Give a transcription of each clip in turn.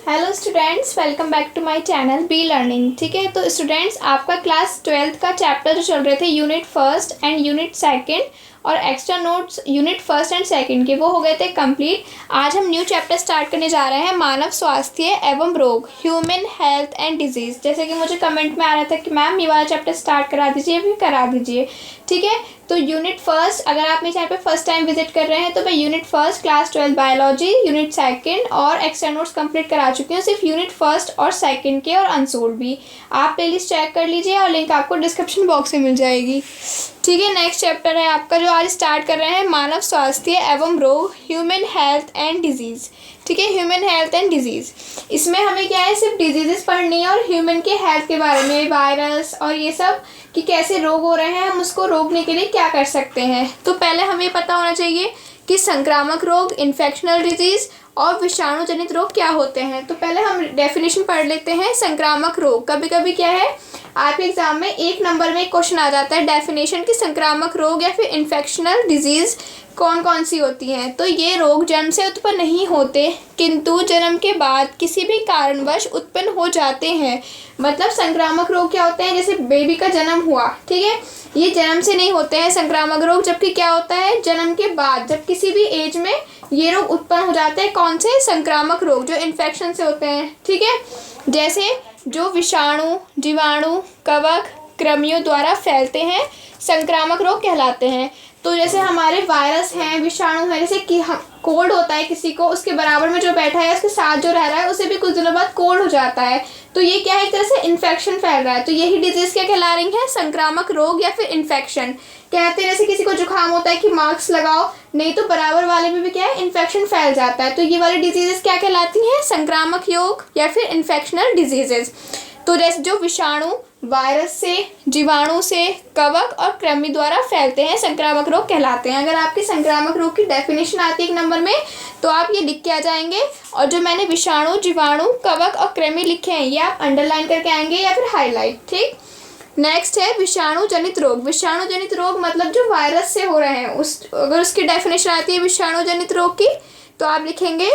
Hello students, welcome back to my channel be learning. ठीक है, तो स्टूडेंट्स आपका क्लास 12th का चैप्टर जो चल रहे थे unit first and unit second और extra notes unit first and second के, वो हो गए थे कंप्लीट। आज हम न्यू चैप्टर स्टार्ट करने जा रहे हैं, मानव स्वास्थ्य एवं रोग, ह्यूमन हेल्थ एंड डिजीज़। जैसे कि मुझे कमेंट में आ रहा था कि मैम ये वाला चैप्टर स्टार्ट करा दीजिए, भी करा दीजिए। ठीक है, तो यूनिट फर्स्ट, अगर आप मेरे चैनल पे फर्स्ट टाइम विजिट कर रहे हैं तो मैं unit first class 12 biology, unit second और एक्स्ट्रा नोट्स कंप्लीट करा चुकी हूँ, सिर्फ यूनिट फर्स्ट और सेकंड के, और अनसोल्ड भी। आप प्लेलिस्ट चेक कर लीजिए और लिंक आपको डिस्क्रिप्शन बॉक्स में मिल जाएगी। ठीक है, नेक्स्ट चैप्टर है आपका जो आज स्टार्ट कर रहे हैं, मानव स्वास्थ्य एवं रोग, ह्यूमन हेल्थ एंड डिजीज़। ठीक है, ह्यूमन हेल्थ एंड डिजीज़, इसमें हमें क्या है, सिर्फ डिजीजेस पढ़नी है और ह्यूमन के हेल्थ के बारे में, वायरस और ये सब कि कैसे रोग हो रहे हैं, हम उसको रोकने के लिए क्या कर सकते हैं। तो पहले हमें पता होना चाहिए कि संक्रामक रोग, इन्फेक्शनल डिजीज़ और विषाणु जनित रोग क्या होते हैं। तो पहले हम डेफिनेशन पढ़ लेते हैं। संक्रामक रोग, कभी कभी क्या है आपके एग्जाम में 1 नंबर में क्वेश्चन आ जाता है डेफिनेशन की संक्रामक रोग या फिर इन्फेक्शनल डिजीज़ कौन कौन सी होती हैं। तो ये रोग जन्म से उत्पन्न नहीं होते किंतु जन्म के बाद किसी भी कारणवश उत्पन्न हो जाते हैं। मतलब संक्रामक रोग क्या होते हैं, जैसे बेबी का जन्म हुआ, ठीक है, ये जन्म से नहीं होते हैं संक्रामक रोग, जबकि क्या होता है जन्म के बाद, जब किसी भी एज में ये रोग उत्पन्न हो जाते हैं। कौन से? संक्रामक रोग जो इन्फेक्शन से होते हैं। ठीक है, जैसे जो विषाणु, जीवाणु, कवक, कृमियों द्वारा फैलते हैं, संक्रामक रोग कहलाते हैं। तो जैसे हमारे वायरस हैं, विषाणु हैं, जैसे कि कोल्ड होता है किसी को, उसके बराबर में जो बैठा है उसके साथ जो रह रहा है उसे भी कुछ दिनों बाद कोल्ड हो जाता है, तो ये क्या है, एक तरह से इन्फेक्शन फैल रहा है। तो यही डिजीज़ क्या कहला रही है, संक्रामक रोग या फिर इन्फेक्शन कहते हैं। जैसे किसी को जुकाम होता है कि मास्क लगाओ, नहीं तो बराबर वाले में भी क्या है, इन्फेक्शन फैल जाता है। तो ये वाली डिजीजेस क्या कहलाती हैं, संक्रामक रोग या फिर इन्फेक्शनल डिजीजेस। तो जैसे जो विषाणु वायरस से, जीवाणु से, कवक और कृमि द्वारा फैलते हैं, संक्रामक रोग कहलाते हैं। अगर आपकी संक्रामक रोग की डेफिनेशन आती है 1 नंबर में तो आप ये लिख के आ जाएंगे, और जो मैंने विषाणु, जीवाणु, कवक और कृमि लिखे हैं ये आप अंडरलाइन करके आएंगे या फिर हाईलाइट। ठीक, नेक्स्ट है विषाणु जनित रोग। विषाणु जनित रोग मतलब जो वायरस से हो रहे हैं, अगर उसकी डेफिनेशन आती है विषाणु जनित रोग की तो आप लिखेंगे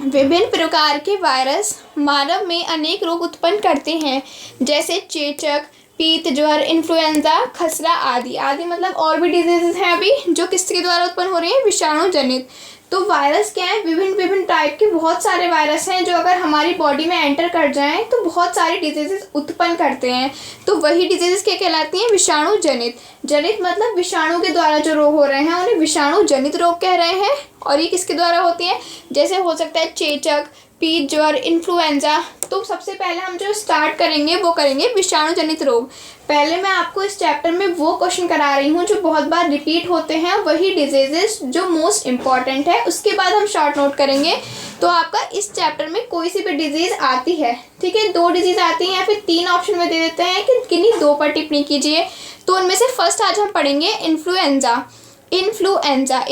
विभिन्न प्रकार के वायरस मानव में अनेक रोग उत्पन्न करते हैं, जैसे चेचक, पीत ज्वर, इन्फ्लुएंजा, खसरा आदि आदि। मतलब और भी डिजीजेस हैं अभी जो किसके द्वारा उत्पन्न हो रही है, विषाणु जनित। तो वायरस क्या है, विभिन्न विभिन्न टाइप के बहुत सारे वायरस हैं जो अगर हमारी बॉडी में एंटर कर जाएं तो बहुत सारी डिजीजेस उत्पन्न करते हैं। तो वही डिजीजेस क्या कहलाती हैं, विषाणु जनित। जनित मतलब विषाणु के द्वारा जो रोग हो रहे हैं उन्हें विषाणु जनित रोग कह रहे हैं। और ये किसके द्वारा होती है, जैसे हो सकता है चेचक, पीत ज्वर, इन्फ्लुएंजा। तो सबसे पहले हम जो स्टार्ट करेंगे वो करेंगे विषाणु जनित रोग। पहले मैं आपको इस चैप्टर में वो क्वेश्चन करा रही हूँ जो बहुत बार रिपीट होते हैं, वही डिजीजेस जो मोस्ट इम्पॉर्टेंट है, उसके बाद हम शॉर्ट नोट करेंगे। तो आपका इस चैप्टर में कोई सी भी डिजीज़ आती है, ठीक है, 2 डिजीज़ आती हैं या फिर 3 ऑप्शन में दे देते हैं कि किन्हीं 2 पर टिप्पणी कीजिए। तो उनमें से फर्स्ट आज हम पढ़ेंगे इन्फ्लुएंजा। इन्फ्लुएंजा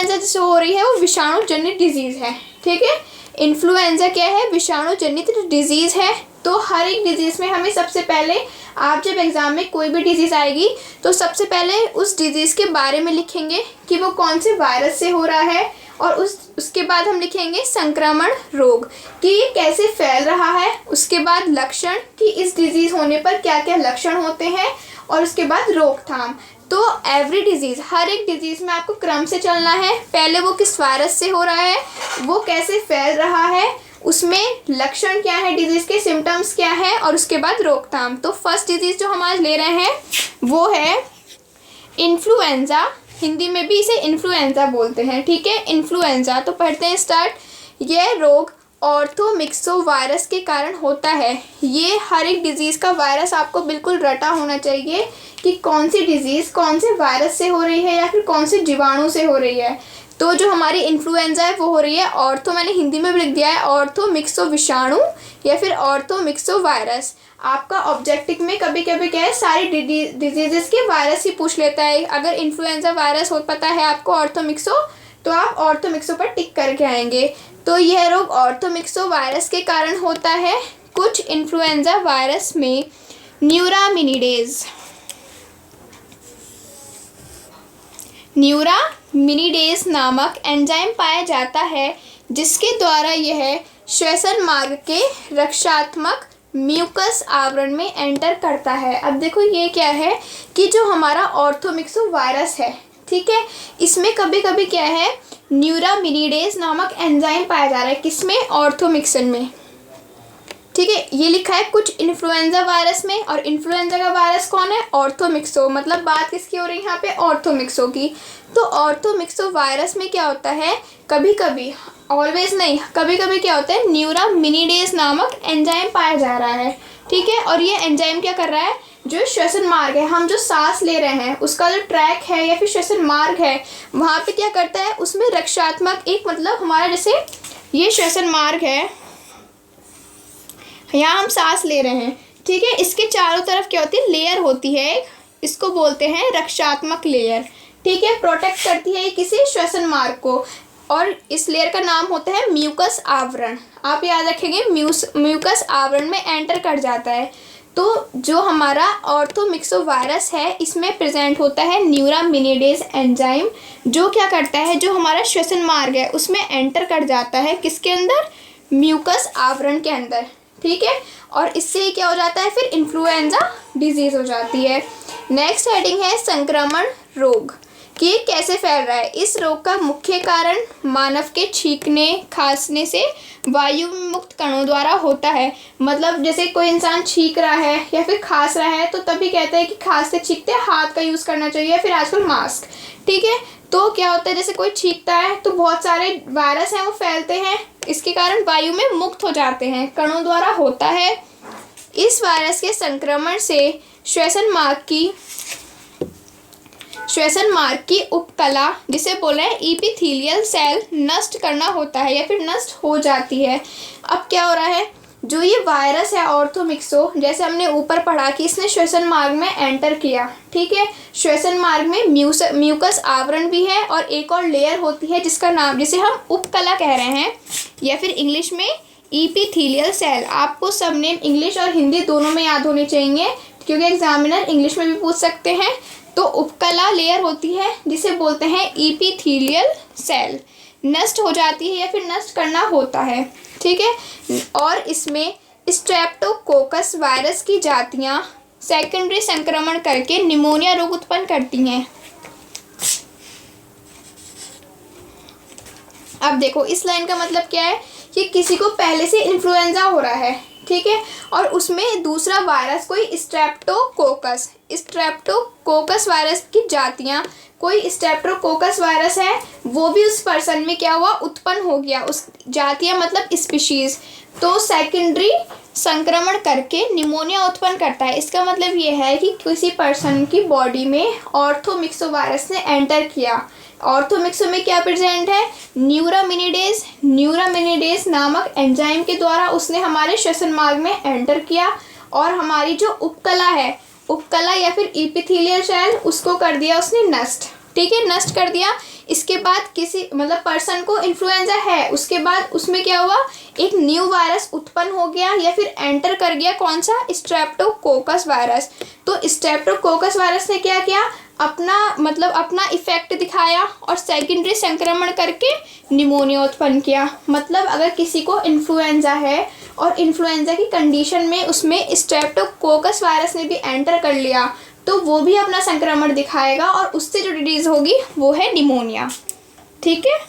जिससे हो रही है वो विषाणु जनित डिजीज़ है। ठीक है, इन्फ्लुएंजा क्या है, विषाणु जनित डिजीज़ है। तो हर एक डिजीज़ में हमें सबसे पहले, आप जब एग्ज़ाम में कोई भी डिजीज़ आएगी तो सबसे पहले उस डिजीज़ के बारे में लिखेंगे कि वो कौन से वायरस से हो रहा है, और उसके बाद हम लिखेंगे संक्रमण रोग कि ये कैसे फैल रहा है, उसके बाद लक्षण कि इस डिजीज़ होने पर क्या क्या लक्षण होते हैं, और उसके बाद रोकथाम। तो एवरी डिजीज़, हर एक डिजीज़ में आपको क्रम से चलना है। पहले वो किस वायरस से हो रहा है, वो कैसे फैल रहा है, उसमें लक्षण क्या है, डिजीज़ के सिम्टम्स क्या है, और उसके बाद रोकथाम। तो फर्स्ट डिजीज़ जो हम आज ले रहे हैं वो है इन्फ्लुएंजा। हिंदी में भी इसे इन्फ्लुएंजा बोलते हैं। ठीक है, इन्फ्लुएंजा। तो पढ़ते हैं स्टार्ट। यह रोग ऑर्थोमिक्सो वायरस के कारण होता है। ये हर एक डिजीज़ का वायरस आपको बिल्कुल रटा होना चाहिए कि कौन सी डिजीज़ कौन से वायरस से हो रही है या फिर कौन से जीवाणु से हो रही है। तो जो हमारी इन्फ्लुएंजा है वो हो रही है ऑर्थो, मैंने हिंदी में भी लिख दिया है ऑर्थोमिक्सो विषाणु या फिर ऑर्थोमिक्सो वायरस। आपका ऑब्जेक्टिव में कभी कभी क्या है, सारी डिजीजेस के वायरस ही पूछ लेता है। अगर इन्फ्लुएंजा वायरस हो पता है आपको ऑर्थोमिक्सो, तो आप ऑर्थोमिक्सो पर टिक करके आएंगे। तो यह रोग ऑर्थोमिक्सो वायरस के कारण होता है। कुछ इन्फ्लुएंजा वायरस में न्यूरामिनिडेज नामक एंजाइम पाया जाता है जिसके द्वारा यह श्वसन मार्ग के रक्षात्मक म्यूकस आवरण में एंटर करता है। अब देखो ये क्या है कि जो हमारा ऑर्थोमिक्सो वायरस है, ठीक है, इसमें कभी कभी क्या है न्यूरामिनिडेज नामक एंजाइम पाया जा रहा है। किसमें? ऑर्थोमिक्सन में। ठीक है, ये लिखा है कुछ इन्फ्लुएंजा वायरस में, और इन्फ्लुएंजा का वायरस कौन है? ऑर्थोमिक्सो। मतलब बात किसकी हो रही है यहाँ पे? ऑर्थोमिक्सो की। तो ऑर्थोमिक्सो वायरस में क्या होता है, कभी कभी, ऑलवेज नहीं, कभी कभी क्या होता है न्यूरामिनिडेज नामक एंजाइम पाया जा रहा है। ठीक है, और ये एंजाइम क्या कर रहा है, जो श्वसन मार्ग है, हम जो सांस ले रहे हैं उसका जो ट्रैक है या फिर श्वसन मार्ग है, वहाँ पे क्या करता है, उसमें रक्षात्मक एक, मतलब हमारा जैसे ये श्वसन मार्ग है, यहाँ हम सांस ले रहे हैं, ठीक है, इसके चारों तरफ क्या होती है, लेयर होती है, इसको बोलते हैं रक्षात्मक लेयर। ठीक है, प्रोटेक्ट करती है किसी श्वसन मार्ग को, और इस लेयर का नाम होता है म्यूकस आवरण। आप याद रखेंगे, म्यूकस आवरण में एंटर कर जाता है। तो जो हमारा ऑर्थोमिक्सो वायरस है, इसमें प्रेजेंट होता है न्यूरामिनिडेज एंजाइम, जो क्या करता है, जो हमारा श्वसन मार्ग है उसमें एंटर कर जाता है, किसके अंदर? म्यूकस आवरण के अंदर। ठीक है, और इससे ही क्या हो जाता है, फिर इन्फ्लुएंजा डिजीज हो जाती है। नेक्स्ट हेडिंग है संक्रमण रोग, कि ये कैसे फैल रहा है। इस रोग का मुख्य कारण मानव के छींकने खांसने से वायु मुक्त कणों द्वारा होता है। मतलब जैसे कोई इंसान छींक रहा है या फिर खांस रहा है, तो तभी कहते हैं कि खांसते छींकते हाथ का यूज़ करना चाहिए, फिर आजकल मास्क। ठीक है, तो क्या होता है, जैसे कोई छींकता है तो बहुत सारे वायरस हैं वो फैलते हैं, इसके कारण वायु में मुक्त हो जाते हैं, कणों द्वारा होता है। इस वायरस के संक्रमण से श्वसन मार्ग की उपकला, जिसे बोल रहे हैं इपिथेलियल सेल, नष्ट करना होता है या फिर नष्ट हो जाती है। अब क्या हो रहा है, जो ये वायरस है ऑर्थोमिक्सो, जैसे हमने ऊपर पढ़ा कि इसने श्वसन मार्ग में एंटर किया। ठीक है, श्वसन मार्ग में म्यूकस आवरण भी है, और एक और लेयर होती है जिसका नाम, जिसे हम उपकला कह रहे हैं, या फिर इंग्लिश में इपिथेलियल सेल। आपको सब नेम इंग्लिश और हिंदी दोनों में याद होने चाहिए, क्योंकि एग्जामिनर इंग्लिश में भी पूछ सकते हैं। तो उपकला लेयर होती है जिसे बोलते हैं इपिथेलियल सेल, नष्ट हो जाती है या फिर नष्ट करना होता है। ठीक है, और इसमें स्ट्रेप्टोकोकस वायरस की जातियां सेकेंडरी संक्रमण करके निमोनिया रोग उत्पन्न करती हैं। अब देखो, इस लाइन का मतलब क्या है कि किसी को पहले से इन्फ्लुएंजा हो रहा है, ठीक है, और उसमें दूसरा वायरस कोई स्ट्रेप्टोकोकस वायरस की जातियां, कोई स्ट्रेप्टोकोकस वायरस है, वो भी उस पर्सन में क्या हुआ, उत्पन्न हो गया, उस जातियां मतलब स्पीशीज, तो सेकेंडरी संक्रमण करके निमोनिया उत्पन्न करता है। इसका मतलब ये है कि किसी पर्सन की बॉडी में ऑर्थोमिक्सो वायरस ने एंटर किया। ऑर्थोमिक्सो में क्या प्रेजेंट है, न्यूरामिनिडेज नामक एंजाइम के द्वारा उसने हमारे श्वसन मार्ग में एंटर किया, और हमारी जो उपकला है, उपकला या फिर इपिथेलियल सेल, उसको कर दिया उसने नष्ट। ठीक है, नष्ट कर दिया। इसके बाद किसी, मतलब पर्सन को इन्फ्लुएंजा है, उसके बाद उसमें क्या हुआ, एक न्यू वायरस उत्पन्न हो गया या फिर एंटर कर गया, कौन सा, स्ट्रेप्टोकोकस वायरस। तो स्ट्रेप्टोकोकस वायरस ने क्या किया, अपना इफेक्ट दिखाया और सेकेंडरी संक्रमण करके निमोनिया उत्पन्न किया। मतलब अगर किसी को इन्फ्लुएंजा है और इन्फ्लुएंजा की कंडीशन में उसमें स्ट्रेप्टोकोकस वायरस ने भी एंटर कर लिया, तो वो भी अपना संक्रमण दिखाएगा, और उससे जो डिजीज़ होगी वो है निमोनिया। ठीक है,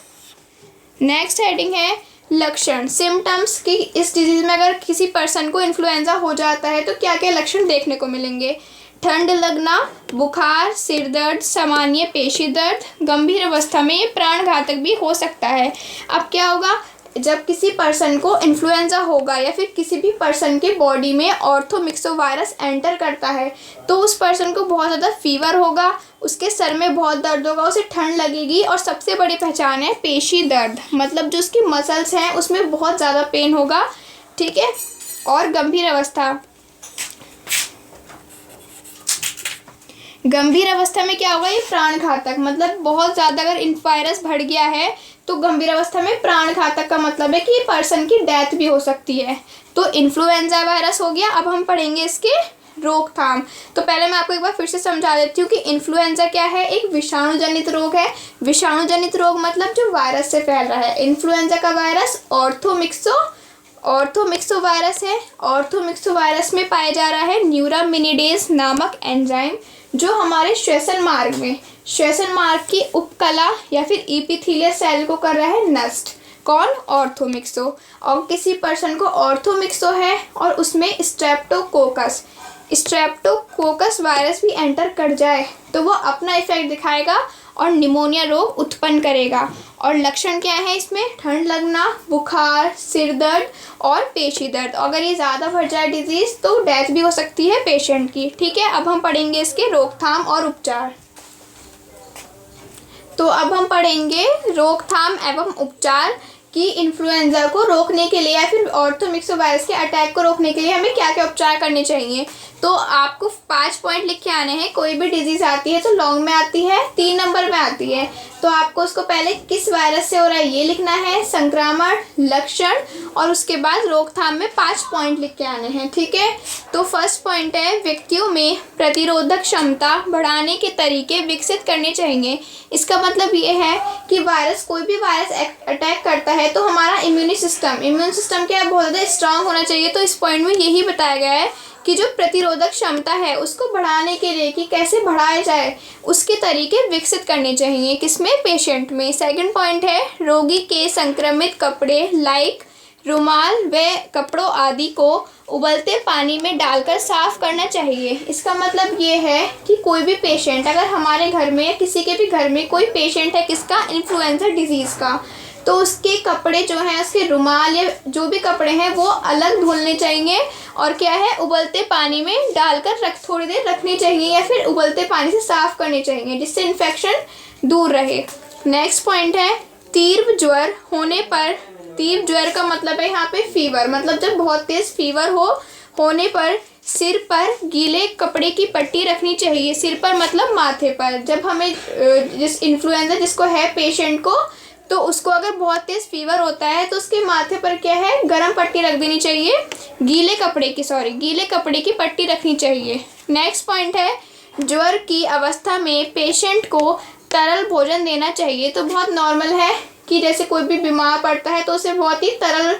नेक्स्ट हेडिंग है लक्षण, सिम्टम्स, की इस डिजीज़ में अगर किसी पर्सन को इन्फ्लुएंजा हो जाता है तो क्या क्या लक्षण देखने को मिलेंगे। ठंड लगना, बुखार, सिर दर्द, सामान्य पेशी दर्द, गंभीर अवस्था में ये प्राणघातक भी हो सकता है। अब क्या होगा, जब किसी पर्सन को इन्फ्लुएंजा होगा या फिर किसी भी पर्सन के बॉडी में ऑर्थोमिक्सो वायरस एंटर करता है, तो उस पर्सन को बहुत ज़्यादा फीवर होगा, उसके सर में बहुत दर्द होगा, उसे ठंड लगेगी, और सबसे बड़ी पहचान है पेशी दर्द, मतलब जो उसकी मसल्स हैं उसमें बहुत ज़्यादा पेन होगा। ठीक है, और गंभीर अवस्था में क्या होगा, ये प्राणघातक, मतलब बहुत ज़्यादा अगर वायरस बढ़ गया है तो गंभीर अवस्था में प्राणघातक का मतलब है कि ये पर्सन की डेथ भी हो सकती है। तो इन्फ्लुएंजा वायरस हो गया। अब हम पढ़ेंगे इसके रोकथाम। तो पहले मैं आपको एक बार फिर से समझा देती हूँ कि इन्फ्लुएंजा क्या है, एक विषाणुजनित रोग है। विषाणुजनित रोग मतलब जो वायरस से फैल रहा है। इन्फ्लुएंजा का वायरस ऑर्थोमिक्सो ऑर्थोमिक्सोवायरस है। ऑर्थोमिक्सोवायरस में पाया जा रहा है न्यूरामिनिडेज नामक एंजाइम, जो हमारे श्वसन मार्ग की उपकला या फिर इपिथीलियल सेल को कर रहा है नष्ट। कौन? ऑर्थोमिक्सो। और किसी पर्सन को ऑर्थोमिक्सो है और उसमें स्ट्रेप्टोकोकस वायरस भी एंटर कर जाए तो वो अपना इफेक्ट दिखाएगा और निमोनिया रोग उत्पन्न करेगा। और लक्षण क्या है इसमें? ठंड लगना, बुखार, सिर दर्द और पेशी दर्द। अगर ये ज़्यादा बढ़ जाए डिजीज़ तो डेथ भी हो सकती है पेशेंट की। ठीक है, अब हम पढ़ेंगे इसके रोकथाम और उपचार। तो अब हम पढ़ेंगे रोकथाम एवं उपचार कि इन्फ्लुएंजा को रोकने के लिए या फिर ऑर्थोमिक्सोवायरस के अटैक को रोकने के लिए हमें क्या क्या उपचार करने चाहिए। तो आपको 5 पॉइंट लिख के आने हैं। कोई भी डिजीज़ आती है तो लॉन्ग में आती है, 3 नंबर में आती है। तो आपको उसको पहले किस वायरस से हो रहा है ये लिखना है, संक्रमण, लक्षण और उसके बाद रोकथाम में 5 पॉइंट लिख के आने हैं। ठीक है, तो फर्स्ट पॉइंट है व्यक्तियों में प्रतिरोधक क्षमता बढ़ाने के तरीके विकसित करने चाहिए। इसका मतलब ये है कि कोई भी वायरस अटैक करता है तो हमारा इम्यून सिस्टम क्या है, बहुत ज़्यादा स्ट्रांग होना चाहिए। तो इस पॉइंट में यही बताया गया है कि जो प्रतिरोधक क्षमता है उसको बढ़ाने के लिए कि कैसे बढ़ाया जाए उसके तरीके विकसित करने चाहिए। किसमें? पेशेंट में। सेकंड पॉइंट है रोगी के संक्रमित कपड़े लाइक रुमाल व कपड़ों आदि को उबलते पानी में डालकर साफ करना चाहिए। इसका मतलब ये है कि कोई भी पेशेंट, अगर हमारे घर में या किसी के भी घर में कोई पेशेंट है किसका, इन्फ्लुएंजा डिजीज़ का, तो उसके कपड़े जो हैं, उसके रुमाल या जो भी कपड़े हैं वो अलग धुलने चाहिए और क्या है, उबलते पानी में डालकर थोड़ी देर रखनी चाहिए या फिर उबलते पानी से साफ़ करनी चाहिए जिससे इन्फेक्शन दूर रहे। नेक्स्ट पॉइंट है तीव्र ज्वर होने पर, तीव्र ज्वर का मतलब है यहाँ पे फीवर, मतलब जब बहुत तेज़ फीवर होने पर सिर पर गीले कपड़े की पट्टी रखनी चाहिए। सिर पर मतलब माथे पर। जब हमें जिस इन्फ्लुएंजा जिसको है पेशेंट को, तो उसको अगर बहुत तेज़ फीवर होता है तो उसके माथे पर क्या है, गर्म पट्टी रख देनी चाहिए, गीले कपड़े की पट्टी रखनी चाहिए। नेक्स्ट पॉइंट है ज्वर की अवस्था में पेशेंट को तरल भोजन देना चाहिए। तो बहुत नॉर्मल है कि जैसे कोई भी बीमार पड़ता है तो उसे बहुत ही तरल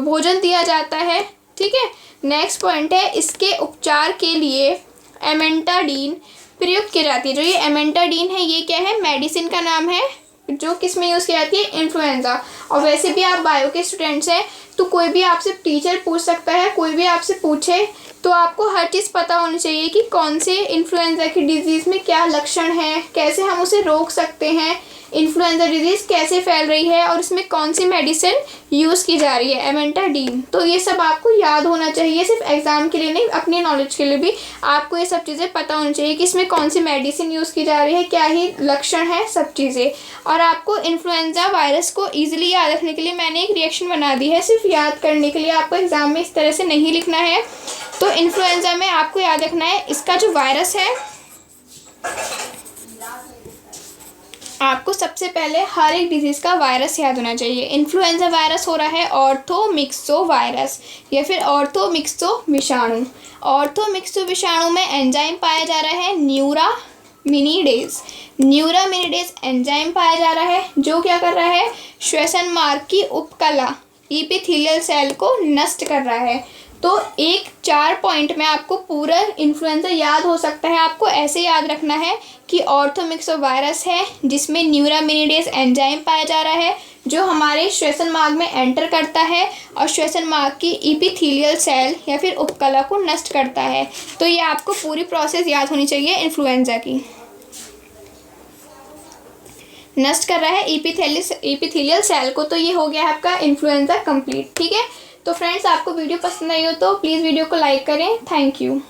भोजन दिया जाता है। ठीक है, नेक्स्ट पॉइंट है इसके उपचार के लिए एमेंटाडीन प्रयुक्त की जाती है। जो ये एमेंटाडीन है ये क्या है, मेडिसिन का नाम है जो किस में यूज़ की जाती है, इन्फ्लुएंजा। और वैसे भी आप बायो के स्टूडेंट्स हैं तो कोई भी आपसे टीचर पूछ सकता है, कोई भी आपसे पूछे तो आपको हर चीज़ पता होनी चाहिए कि कौन से इन्फ्लुएंजा की डिजीज़ में क्या लक्षण है, कैसे हम उसे रोक सकते हैं, इन्फ्लुएंजा डिजीज़ कैसे फैल रही है और इसमें कौन सी मेडिसिन यूज़ की जा रही है, एमेंटाडीन। तो ये सब आपको याद होना चाहिए, सिर्फ एग्ज़ाम के लिए नहीं, अपनी नॉलेज के लिए भी आपको ये सब चीज़ें पता होनी चाहिए कि इसमें कौन सी मेडिसिन यूज़ की जा रही है, क्या ही लक्षण है, सब चीज़ें। और आपको इन्फ्लुएंजा वायरस को ईजिली याद रखने के लिए मैंने एक रिएक्शन बना दी है, सिर्फ याद करने के लिए, आपको एग्ज़ाम में इस तरह से नहीं लिखना है। तो इन्फ्लुएंजा में आपको याद रखना है इसका जो वायरस है, आपको सबसे पहले हर एक डिजीज़ का वायरस याद होना चाहिए। इन्फ्लुएंजा वायरस हो रहा है ऑर्थोमिक्सो वायरस या फिर ऑर्थोमिक्सो विषाणु। ऑर्थोमिक्सो विषाणु में एंजाइम पाया जा रहा है न्यूरामिनिडेज एंजाइम पाया जा रहा है जो क्या कर रहा है, श्वसन मार्ग की उपकला इपिथीलियल सेल को नष्ट कर रहा है। तो 4 पॉइंट में आपको पूरा इन्फ्लुएंजा याद हो सकता है। आपको ऐसे याद रखना है कि ऑर्थोमिक्सो वायरस है जिसमें न्यूरामिनिडेज एंजाइम पाया जा रहा है जो हमारे श्वसन मार्ग में एंटर करता है और श्वसन मार्ग की इपिथीलियल सेल या फिर उपकला को नष्ट करता है। तो ये आपको पूरी प्रोसेस याद होनी चाहिए इन्फ्लुएंजा की। नष्ट कर रहा है इपिथीलियल सेल को। तो ये हो गया है आपका इन्फ्लुएंजा कंप्लीट। ठीक है, तो फ्रेंड्स आपको वीडियो पसंद आई हो तो प्लीज़ वीडियो को लाइक करें। Thank you.